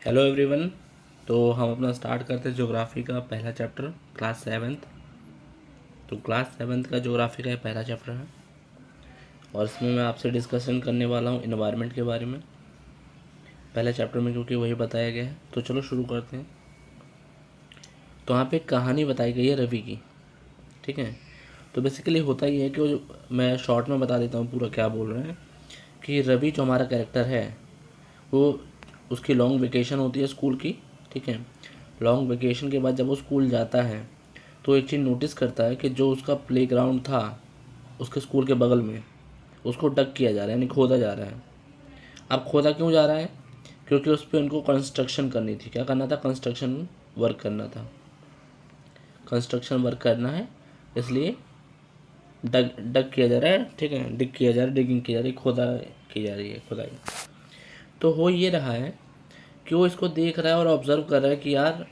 Hello everyone. तो हम अपना स्टार्ट करते हैं ज्योग्राफी का पहला चैप्टर क्लास सेवन्थ। तो क्लास सेवन्थ का ज्योग्राफी का पहला चैप्टर है और इसमें मैं आपसे डिस्कशन करने वाला हूँ इन्वायरमेंट के बारे में पहले चैप्टर में, क्योंकि वही बताया गया है। तो चलो शुरू करते हैं। तो यहाँ पे एक कहानी बताई गई है रवि की, ठीक है। तो बेसिकली होता ही है कि मैं शॉर्ट में बता देता हूँ पूरा क्या बोल रहे हैं कि रवि जो हमारा कैरेक्टर है वो, उसकी लॉन्ग वेकेशन होती है स्कूल की, ठीक है। लॉन्ग वेकेशन के बाद जब वो स्कूल जाता है तो एक चीज़ नोटिस करता है कि जो उसका प्लेग्राउंड था उसके स्कूल के बगल में, उसको डग किया जा रहा है, यानी खोदा जा रहा है। अब खोदा क्यों जा रहा है? क्योंकि उस पर उनको कंस्ट्रक्शन करनी थी। क्या करना था? कंस्ट्रक्शन वर्क करना था। कंस्ट्रक्शन वर्क करना है, इसलिए डग डग किया जा रहा है, ठीक है। डिग किया जा रहा है, डिगिंग की जा रही है, खोदा की जा रही है, खुदाई। तो हो ये रहा है कि वो इसको देख रहा है और ऑब्ज़र्व कर रहा है कि यार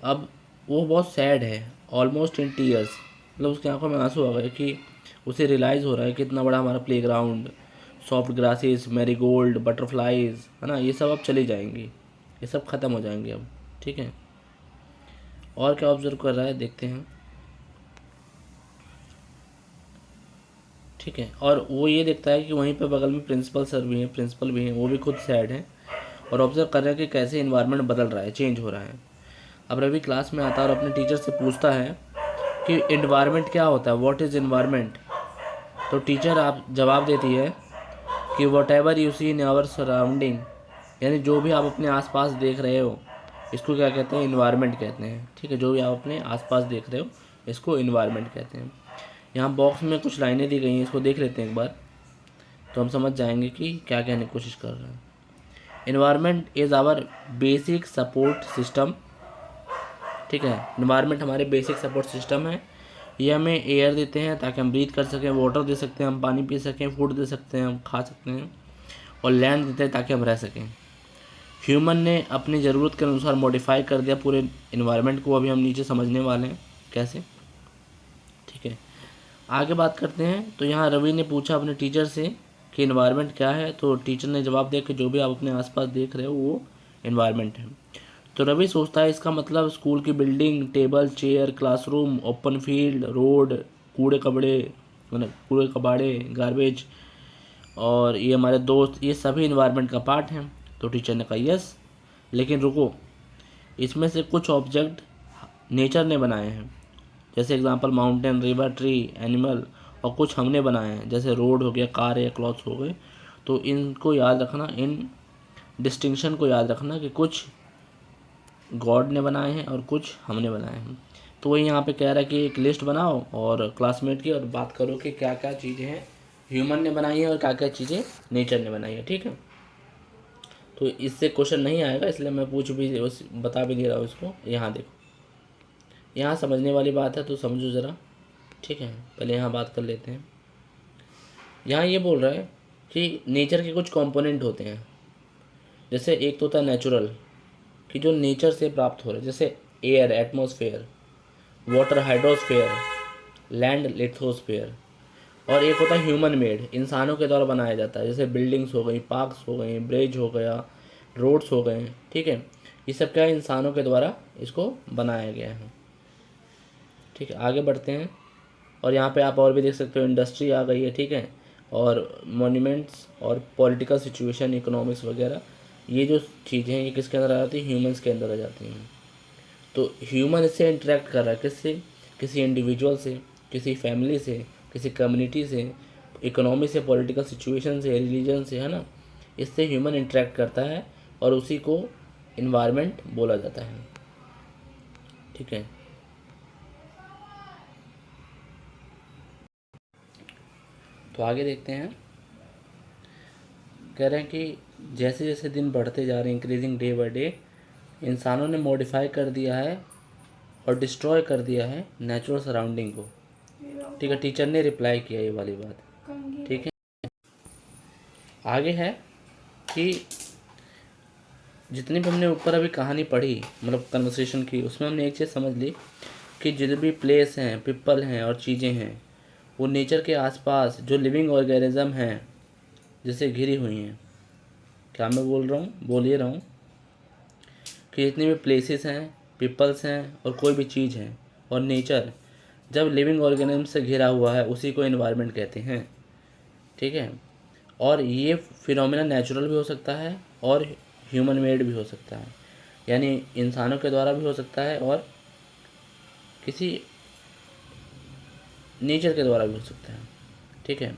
अब वो बहुत सैड है, ऑलमोस्ट इन टीयर्स। मतलब उसकी आंखों में आंसू आ गए कि उसे रियलाइज़ हो रहा है कि इतना बड़ा हमारा playground, soft grasses, marigold, butterflies, है ना, ये सब अब चली जाएंगी, ये सब ख़त्म हो जाएंगे अब, ठीक है। और क्या ऑब्ज़र्व कर रहा है देखते हैं, ठीक है। और वो ये देखता है कि वहीं पे बगल में प्रिंसिपल सर भी हैं, प्रिंसिपल भी हैं, वो भी खुद सैड हैं और ऑब्ज़र्व कर रहे हैं कि कैसे इन्वायरमेंट बदल रहा है, चेंज हो रहा है। अब रवि क्लास में आता है और अपने टीचर से पूछता है कि इन्वायरमेंट क्या होता है, व्हाट इज़ इन्वायरमेंट। तो टीचर आप जवाब देती है कि whatever you see in our surrounding, यानी जो भी आप अपने आसपास देख रहे हो इसको क्या कहते हैं? इन्वायरमेंट कहते हैं, ठीक है। जो भी आप अपने आसपास देख रहे हो इसको इन्वायरमेंट कहते हैं। यहाँ बॉक्स में कुछ लाइनें दी गई हैं, इसको देख लेते हैं एक बार, तो हम समझ जाएंगे कि क्या कहने की कोशिश कर रहे हैं। Environment is our basic support system, ठीक है। इन्वायरमेंट हमारे बेसिक सपोर्ट सिस्टम है। ये हमें एयर देते हैं ताकि हम ब्रीथ कर सकें, वाटर दे सकते हैं, हम पानी पी सकें, फूड दे सकते हैं, हम खा सकते हैं, और लैंड देते हैं ताकि हम रह सकें। ह्यूमन ने अपनी ज़रूरत के अनुसार मॉडिफाई कर दिया पूरे इन्वायरमेंट को। अभी हम नीचे समझने वाले हैं कैसे, ठीक है। आगे बात करते हैं। तो यहाँ रवि ने पूछा अपने टीचर से कि इन्वायरमेंट क्या है, तो टीचर ने जवाब दिया कि जो भी आप अपने आसपास देख रहे हो वो इन्वायरमेंट है। तो रवि सोचता है इसका मतलब स्कूल की building, table chair, classroom, open field, road, कूड़े कबड़े, मतलब कूड़े कबाड़े, गार्बेज, और ये हमारे दोस्त, ये सभी इन्वायरमेंट का पार्ट हैं। तो टीचर ने कहा यस, लेकिन रुको, इसमें से कुछ ऑब्जेक्ट नेचर ने बनाए हैं, जैसे example mountain, river, tree, animal, और कुछ हमने बनाए हैं जैसे रोड हो गया, कार या क्लॉथ्स हो गए। तो इनको याद रखना, इन डिस्टिंक्शन को याद रखना कि कुछ गॉड ने बनाए हैं और कुछ हमने बनाए हैं। तो वही यहाँ पे कह रहा है कि एक लिस्ट बनाओ और क्लासमेट की, और बात करो कि क्या क्या चीज़ें हैं ह्यूमन ने बनाई है और क्या क्या चीज़ें नेचर ने बनाई है, ठीक है। तो इससे क्वेश्चन नहीं आएगा, इसलिए मैं बता भी दे रहा हूँ इसको। यहाँ देखो, यहाँ समझने वाली बात है तो समझो ज़रा, ठीक है। पहले यहाँ बात कर लेते हैं। यहाँ ये बोल रहा है कि नेचर के कुछ कंपोनेंट होते हैं, जैसे एक तो होता है नेचुरल, कि जो नेचर से प्राप्त हो रहे हैं, जैसे air atmosphere, water hydrosphere, land lithosphere, और एक होता है ह्यूमन मेड, इंसानों के द्वारा बनाया जाता है, जैसे बिल्डिंग्स हो गई, पार्क्स हो गए, ब्रिज हो गया, रोड्स हो गए, ठीक है। ये सब क्या है? इंसानों के द्वारा इसको बनाया गया है, ठीक है। आगे बढ़ते हैं। और यहाँ पे आप और भी देख सकते हो, इंडस्ट्री आ गई है, ठीक है, और मॉन्यूमेंट्स और पॉलिटिकल सिचुएशन, इकोनॉमिक्स वगैरह, ये जो चीज़ें हैं ये किसके अंदर आ जाती हैं? ह्यूमंस के अंदर आ जाती हैं। तो ह्यूमन इससे इंटरेक्ट कर रहा है, किससे? किसी इंडिविजुअल से, किसी फैमिली से, किसी कम्युनिटी से, इकोनॉमी से, पॉलिटिकल सिचुएशन से, रिलीजन से, है ना। इससे ह्यूमन इंटरेक्ट करता है और उसी को इन्वायरमेंट बोला जाता है, ठीक है। तो आगे देखते हैं। कह रहे हैं कि जैसे जैसे दिन बढ़ते जा रहे हैं, इंक्रीजिंग डे बाय डे, इंसानों ने मॉडिफाई कर दिया है और डिस्ट्रॉय कर दिया है नेचुरल सराउंडिंग को, ठीक है। टीचर ने रिप्लाई किया ये वाली बात, ठीक है। आगे है कि जितनी भी हमने ऊपर अभी कहानी पढ़ी, मतलब कन्वर्सेशन की, उसमें हमने एक चीज़ समझ ली कि जितने भी प्लेस हैं, पीपल हैं और चीज़ें हैं, वो नेचर के आसपास जो लिविंग ऑर्गेनिज्म हैं जिससे घिरी हुई हैं। क्या मैं बोल रहा हूँ? बोल ही रहा हूँ। कि जितने भी प्लेसेस हैं, पीपल्स हैं और कोई भी चीज़ है और नेचर जब लिविंग ऑर्गेनिज्म से घिरा हुआ है उसी को एनवायरनमेंट कहते हैं। ठीक है, और ये फिनोमेना नेचुरल भी हो सकता है और ह्यूमन मेड भी हो सकता है, यानी इंसानों के द्वारा भी हो सकता है और किसी नेचर के द्वारा भी हो सकता है। ठीक है,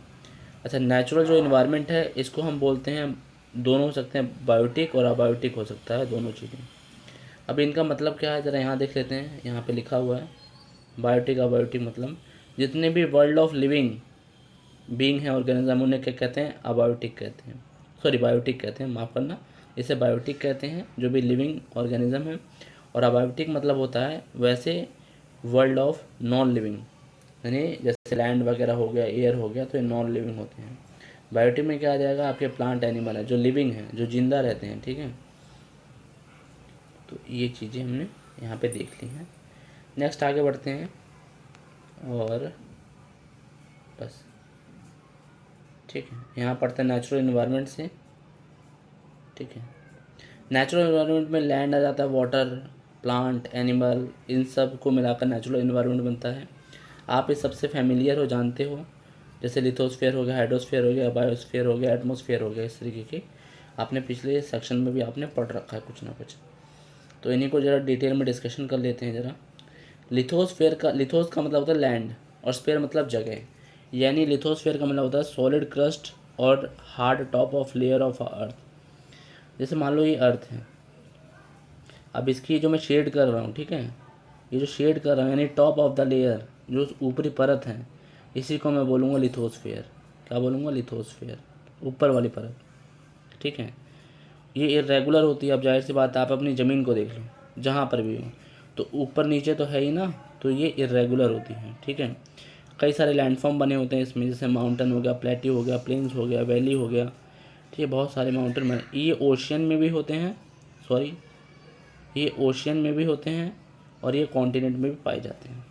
अच्छा, नेचुरल जो इन्वायरमेंट है इसको हम बोलते हैं, दोनों हो सकते हैं, बायोटिक और अबायोटिक हो सकता है, दोनों चीज़ें। अब इनका मतलब क्या है ज़रा यहाँ देख लेते हैं, यहाँ पे लिखा हुआ है बायोटिक अबायोटिक मतलब जितने भी वर्ल्ड ऑफ लिविंग बीइंग है ऑर्गेनिज्म उन्हें क्या कहते हैं, अबायोटिक कहते हैं, सॉरी बायोटिक कहते हैं, माफ़ करना, इसे बायोटिक कहते हैं जो भी लिविंग ऑर्गेनिज्म है। और अबायोटिक मतलब होता है वैसे वर्ल्ड ऑफ नॉन लिविंग, यानी जैसे लैंड वगैरह हो गया, एयर हो गया, तो ये नॉन लिविंग होते हैं। बायोटिक में क्या आ जाएगा, आपके प्लांट एनिमल है जो लिविंग है, जो जिंदा रहते हैं। ठीक है, तो ये चीज़ें हमने यहाँ पे देख ली हैं। नेक्स्ट आगे बढ़ते हैं और बस, ठीक है, यहाँ पढ़ते हैं नेचुरल इन्वायरमेंट से। ठीक है, नेचुरल इन्वायरमेंट में लैंड आ जाता है, वाटर, प्लांट, एनिमल, इन सब को मिलाकर नेचुरल इन्वायरमेंट बनता है। आप इस सबसे फैमिलियर हो, जानते हो, जैसे लिथोस्फीयर हो गया, हाइड्रोस्फीयर हो गया, बायोस्फीयर हो गया, एटमॉस्फेयर हो गया, इस तरीके के आपने पिछले सेक्शन में भी आपने पढ़ रखा है कुछ ना कुछ। तो इन्हीं को ज़रा डिटेल में डिस्कशन कर लेते हैं ज़रा। लिथोस्फीयर का, लिथोस का मतलब होता है लैंड और स्फीयर मतलब जगह, यानी लिथोस्फीयर का मतलब होता है सॉलिड क्रस्ट और hard top of layer of earth. जैसे मान लो ये अर्थ है, अब इसकी जो मैं शेड कर रहा हूँ, ठीक है, ये जो शेड कर रहा हूँ यानी टॉप ऑफ द लेयर, जो ऊपरी परत है, इसी को मैं बोलूँगा लिथोस्फीयर। क्या बोलूँगा, लिथोस्फीयर, ऊपर वाली परत। ठीक है, ये इरेगुलर होती है। अब जाहिर सी बात है, आप अपनी ज़मीन को देख लो, जहाँ पर भी हो, तो ऊपर नीचे तो है ही ना, तो ये इरेगुलर होती है। ठीक है, कई सारे लैंडफॉर्म बने होते हैं इसमें, जैसे माउंटेन हो गया, प्लेट्यू हो गया, प्लेन्स हो गया, वैली हो गया। ठीक है, बहुत सारे माउंटेन बने, ये ओशियन में भी होते हैं, सॉरी, ये ओशियन में भी होते हैं और ये कॉन्टिनेंट में भी पाए जाते हैं।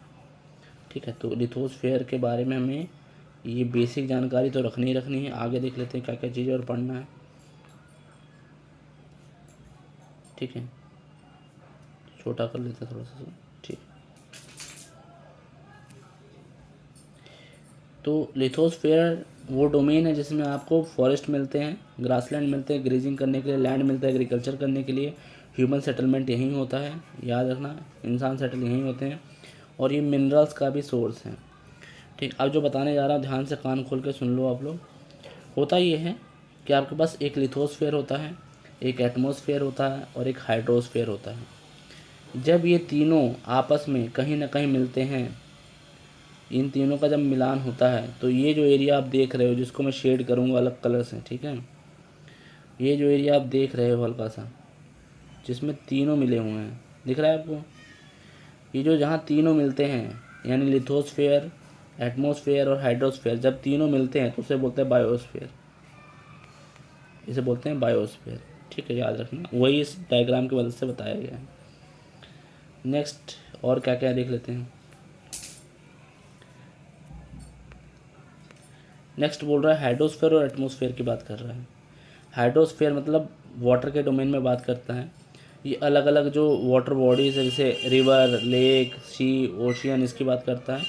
ठीक है, तो लिथोस्फीयर के बारे में हमें ये बेसिक जानकारी तो रखनी ही रखनी है। आगे देख लेते हैं क्या क्या चीज़ें और पढ़ना है। ठीक है, छोटा कर लेते हैं थोड़ा सा। ठीक, तो लिथोस्फीयर वो डोमेन है जिसमें आपको फॉरेस्ट मिलते हैं, ग्रासलैंड मिलते हैं, ग्रेजिंग करने के लिए लैंड मिलता है, एग्रीकल्चर करने के लिए, ह्यूमन सेटलमेंट यहीं होता है, याद रखना, इंसान सेटल यहीं होते हैं, और ये मिनरल्स का भी सोर्स है। ठीक, अब जो बताने जा रहा हूँ ध्यान से कान खोल के सुन लो आप लोग। होता ये है कि आपके पास एक लिथोस्फीयर होता है, एक एटमॉस्फेयर होता है और एक हाइड्रोस्फीयर होता है। जब ये तीनों आपस में कहीं ना कहीं मिलते हैं, इन तीनों का जब मिलान होता है, तो ये जो एरिया आप देख रहे हो, जिसको मैं शेड करूँगा अलग कलर से, ठीक है, ये जो एरिया आप देख रहे हो हल्का सा, जिसमें तीनों मिले हुए हैं, दिख रहा है आपको, ये जो जहाँ तीनों मिलते हैं, यानी लिथोस्फीयर, एटमॉस्फेयर और हाइड्रोस्फीयर, जब तीनों मिलते हैं तो उसे बोलते हैं बायोस्फीयर, इसे बोलते हैं बायोस्फीयर। ठीक है, याद रखना, वही इस डायग्राम की मदद से बताया गया है। नेक्स्ट और क्या क्या देख लेते हैं। नेक्स्ट बोल रहा है हाइड्रोस्फीयर और एटमॉस्फेयर की बात कर रहा है। हाइड्रोस्फीयर मतलब वाटर के डोमेन में बात करता है। ये अलग अलग जो वाटर बॉडीज़ है, जैसे रिवर, लेक, सी, ओशियन, इसकी बात करता है।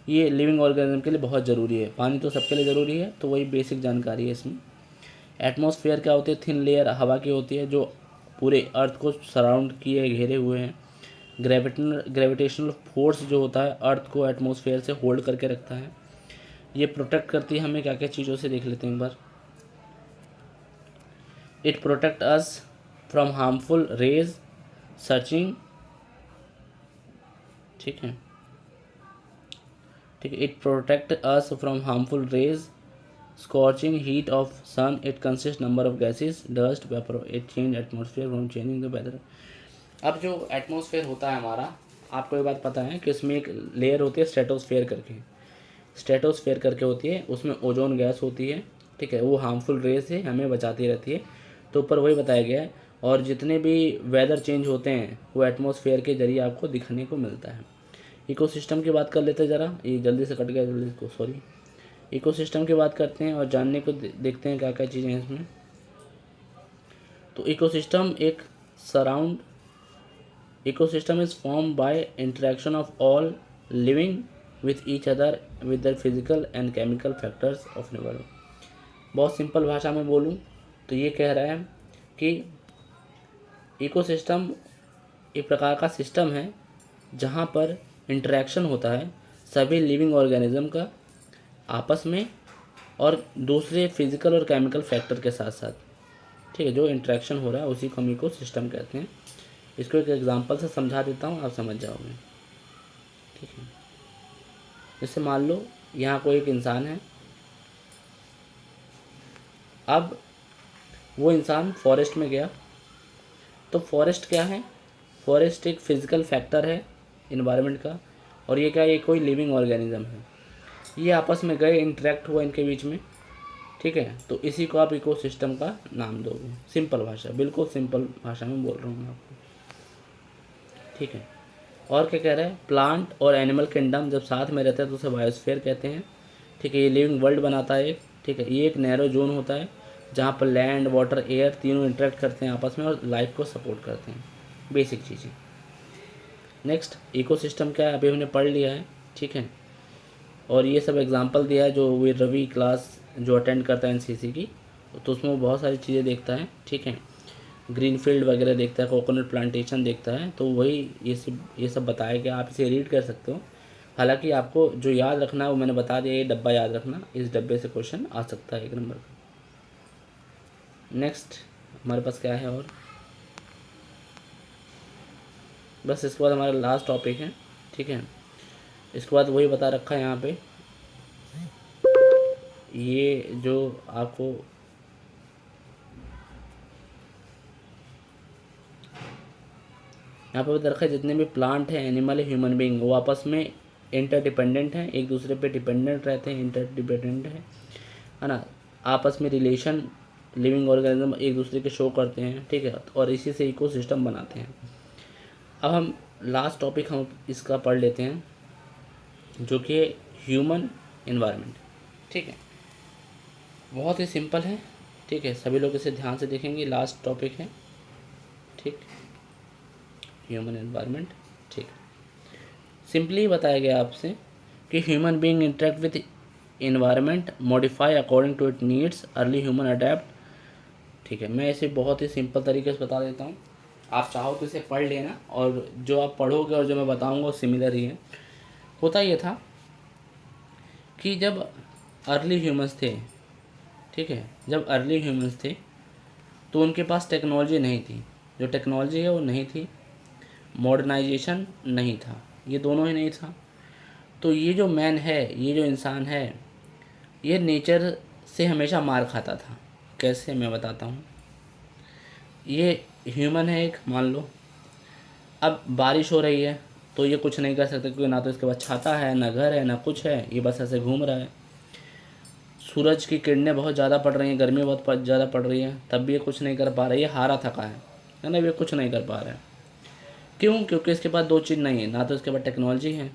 ये लिविंग ऑर्गेनिज्म के लिए बहुत ज़रूरी है, पानी तो सबके लिए ज़रूरी है, तो वही बेसिक जानकारी है इसमें। एटमॉस्फेयर क्या होती है, थिन लेयर हवा की होती है जो पूरे अर्थ को सराउंड किए घेरे हुए हैं। ग्रेविटेशनल फोर्स जो होता है अर्थ को एटमॉस्फेयर से होल्ड करके रखता है। ये प्रोटेक्ट करती है हमें क्या क्या चीज़ों से, देख लेते हैं एक बार। It protect us from harmful rays searching, ठीक है, ठीक है, it protect us from harmful rays scorching heat of sun. It consist number of gases, dust, vapour, it change atmosphere from changing the weather. अब जो atmosphere होता है हमारा, आपको ये बात पता है कि उसमें एक लेयर होती है स्ट्रेटोस्फेयर करके, स्ट्रेटोस्फेयर करके होती है, उसमें ओजोन गैस होती है। ठीक है, वो हार्मफुल रे से हमें बचाती रहती है, तो ऊपर वही बताया गया है। और जितने भी वेदर चेंज होते हैं वो एटमॉस्फेयर के जरिए आपको दिखने को मिलता है। इकोसिस्टम की बात कर लेते हैं ज़रा, ये जल्दी से कट गया, जल्दी को, सॉरी। इकोसिस्टम की बात करते हैं और जानने को देखते हैं क्या क्या चीज़ें हैं इसमें। तो इकोसिस्टम एक surround ecosystem is form by interaction of all living with each other with the physical and chemical factors of environment. बहुत सिंपल भाषा में बोलूँ तो ये कह रहा है कि इकोसिस्टम एक प्रकार का सिस्टम है जहाँ पर इंटरेक्शन होता है सभी लिविंग ऑर्गेनिज्म का आपस में और दूसरे फिजिकल और केमिकल फैक्टर के साथ साथ, ठीक है। जो इंटरेक्शन हो रहा है उसी को हम इकोसिस्टम कहते हैं। इसको एक एग्जांपल से समझा देता हूँ, आप समझ जाओगे, ठीक है। जैसे मान लो यहाँ कोई एक इंसान है, अब वो इंसान फॉरेस्ट में गया, तो फॉरेस्ट क्या है, फॉरेस्ट एक फिजिकल फैक्टर है इन्वायरमेंट का, और ये क्या है, ये कोई लिविंग ऑर्गेनिज्म है। ये आपस में गए, इंटरेक्ट हुआ इनके बीच में, ठीक है। तो इसी को आप इकोसिस्टम का नाम दोगे। सिंपल भाषा, बिल्कुल सिंपल भाषा में बोल रहा हूँ मैं आपको, ठीक है। और क्या कह रहा है, प्लांट और एनिमल किंगडम जब साथ में रहते हैं तो उसे बायोस्फीयर कहते हैं, ठीक है। ये लिविंग वर्ल्ड बनाता है एक, ठीक है। ये एक नैरो जोन होता है जहाँ पर लैंड, वाटर, एयर तीनों इंटरेक्ट करते हैं आपस में और लाइफ को सपोर्ट करते हैं, बेसिक चीज़ें। नेक्स्ट, इकोसिस्टम क्या है अभी हमने पढ़ लिया है, ठीक है। और ये सब एग्जांपल दिया है जो वे रवि क्लास जो अटेंड करता है एनसीसी की, तो उसमें वो बहुत सारी चीज़ें देखता है, ठीक है। ग्रीन फील्ड वगैरह देखता है, कोकोनट प्लांटेशन देखता है, तो वही ये सब बताया गया। आप इसे रीड कर सकते हो। हालांकि आपको जो याद रखना है वो मैंने बता दिया, ये डब्बा याद रखना, इस डब्बे से क्वेश्चन आ सकता है 1 नंबर का। नेक्स्ट हमारे पास क्या है, और बस इसके बाद हमारा लास्ट टॉपिक है, ठीक है। इसके बाद वही बता रखा है यहाँ पे, ये जो आपको यहाँ पे बता रखा है, जितने भी प्लांट हैं, एनिमल है, ह्यूमन बीइंग, वो आपस में इंटरडिपेंडेंट हैं, एक दूसरे पे डिपेंडेंट रहते हैं, इंटरडिपेंडेंट है ना। आपस में रिलेशन लिविंग ऑर्गेनिज्म एक दूसरे के शो करते हैं, ठीक है। और इसी से इकोसिस्टम बनाते हैं। अब हम लास्ट टॉपिक हम इसका पढ़ लेते हैं, जो कि ह्यूमन एनवायरनमेंट, ठीक है। बहुत ही सिंपल है, ठीक है। सभी लोग इसे ध्यान से देखेंगे, लास्ट टॉपिक है, ठीक, ह्यूमन एनवायरनमेंट, ठीक। सिंपली बताया गया आपसे कि human being interact with environment, modify according to it needs, early human adept, ठीक है। मैं इसे बहुत ही सिंपल तरीके से बता देता हूँ, आप चाहो तो इसे पढ़ लेना, और जो आप पढ़ोगे और जो मैं बताऊँगा वो सिमिलर ही है। होता ये था कि जब अर्ली ह्यूमंस थे, ठीक है, जब अर्ली ह्यूमंस थे तो उनके पास टेक्नोलॉजी नहीं थी। जो टेक्नोलॉजी है वो नहीं थी, मॉडर्नाइजेशन नहीं था, ये दोनों ही नहीं था। तो ये जो मैन है, ये जो इंसान है, ये नेचर से हमेशा मार खाता था। कैसे, मैं बताता हूँ। ये ह्यूमन है एक, मान लो अब बारिश हो रही है तो ये कुछ नहीं कर सकता, क्योंकि ना तो इसके पास छाता है, ना घर है, ना कुछ है, ये बस ऐसे घूम रहा है। सूरज की किरणें बहुत ज़्यादा पड़ रही हैं, गर्मी बहुत ज़्यादा पड़ रही है, तब भी ये कुछ नहीं कर पा रहा है, ये हारा थका है ना, ये कुछ नहीं कर पा रहा है। क्यों? क्योंकि इसके पास 2 चीज़ नहीं है, ना तो इसके पास टेक्नोलॉजी है,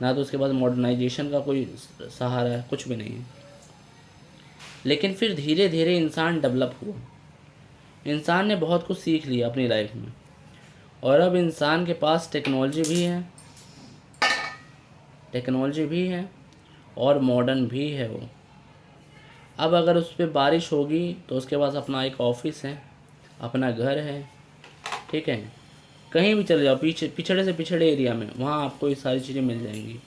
ना तो उसके पास मॉडर्नाइजेशन का कोई सहारा है, कुछ भी नहीं है। लेकिन फिर धीरे धीरे इंसान डेवलप हुआ, इंसान ने बहुत कुछ सीख लिया अपनी लाइफ में, और अब इंसान के पास टेक्नोलॉजी भी है और मॉडर्न भी है वो। अब अगर उस पर बारिश होगी तो उसके पास अपना एक ऑफिस है, अपना घर है, ठीक है। कहीं भी चले जाओ, पिछड़े से पिछड़े एरिया में, वहाँ आपको ये सारी चीज़ें मिल जाएंगी।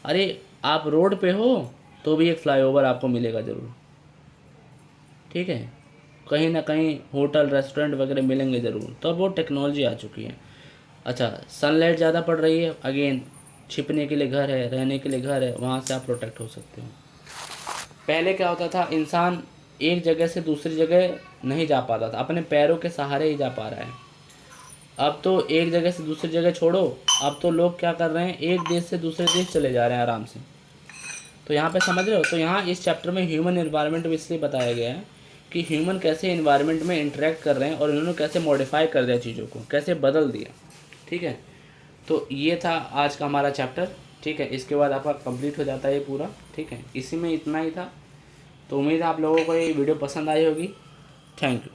अरे आप रोड पे हो तो भी एक फ्लाईओवर आपको मिलेगा ज़रूर, ठीक है। कहीं ना कहीं होटल, रेस्टोरेंट वगैरह मिलेंगे ज़रूर, तो अब वो टेक्नोलॉजी आ चुकी है। अच्छा, सनलाइट ज़्यादा पड़ रही है, अगेन छिपने के लिए घर है, रहने के लिए घर है, वहाँ से आप प्रोटेक्ट हो सकते हो। पहले क्या होता था, इंसान एक जगह से दूसरी जगह नहीं जा पाता था, अपने पैरों के सहारे ही जा पा रहा है। अब तो एक जगह से दूसरी जगह छोड़ो, अब तो लोग क्या कर रहे हैं, एक देश से दूसरे देश चले जा रहे हैं आराम से। तो यहाँ पे समझ रहे हो, तो यहाँ इस चैप्टर में ह्यूमन एनवायरनमेंट इसलिए बताया गया है कि ह्यूमन कैसे एनवायरनमेंट में इंटरेक्ट कर रहे हैं और इन्होंने कैसे मॉडिफाई कर दिया चीज़ों को, कैसे बदल दिया, ठीक है। तो ये था आज का हमारा चैप्टर, ठीक है। इसके बाद आपका कंप्लीट हो जाता है ये पूरा, ठीक है। इसी में इतना ही था। तो उम्मीद है आप लोगों को ये वीडियो पसंद आई होगी। Thank you.